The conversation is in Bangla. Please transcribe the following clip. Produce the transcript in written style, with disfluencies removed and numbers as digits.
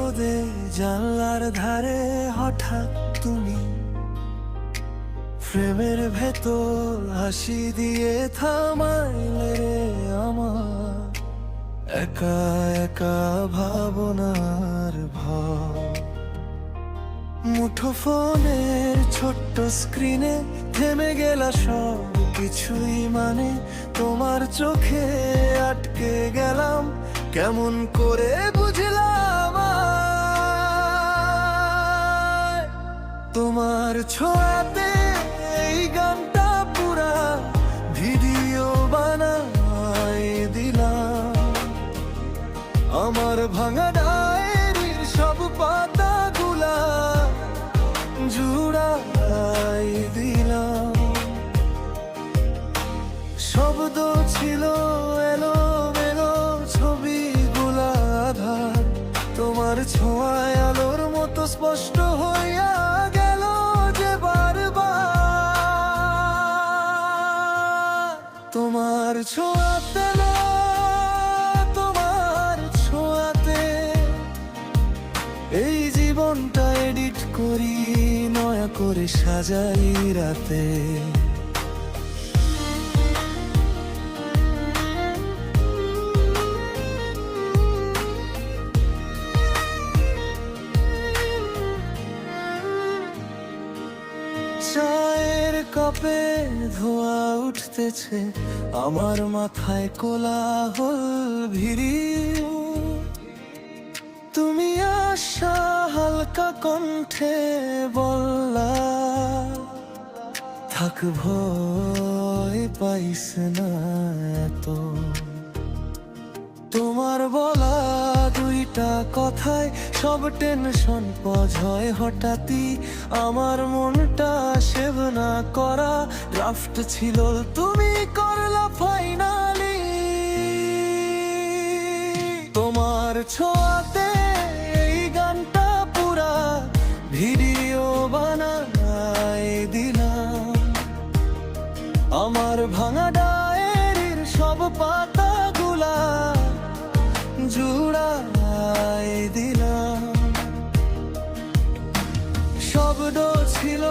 রোদে জানলার ধারে হঠাৎ তুমি ফ্রেমের ভেতর হাসি দিয়ে থামাইলে রে আমার একা একা ভাবনার ভর। মুঠো ফোনের ছোট্ট স্ক্রিনে থেমে গেলা সব কিছুই, মানে তোমার চোখে আটকে গেলাম। কেমন করে বুঝলাম আমায়? তোমার ছোঁয়াতে এই গানটা পুরা ভিডিও বানাই দিলাম। আমার ভাঙা ডায়েরির সব পাতাগুলা জুড়াই দিলাম। শব্দ ছিল এলোমেলো, ছবিগুলা আধার। তোমার ছোঁয়ায় আলোর মতো স্পষ্ট হইয়া গেল যে বারবার। তোমার ছোঁয়াতে না, তোমার ছোঁয়াতে এই জীবনটা এডিট করি, নয়া করে সাজাই রাতে। চায়ের কাপে ধোঁয়া উঠতেছে, আমার মাথায় কোলাহল ভিড়ি। তুমি আশা হালকা কণ্ঠে বললা, থাক ভয় পাইস না এত। তোমার বলা দুইটা কথায় সব টেনশন পজ হয় হঠাৎই। আমার মনটা সেভ না করা ড্রাফট ছিল, তুমি করলা ফাইনালি। তোমার ছোঁয়াতে এই গানটা পুরা ভিডিও বানাই দিলাম। আমার ভাঙা ডায়েরির সব পাতাগুলা জুড়াই দিলাম। শব্দ ছিল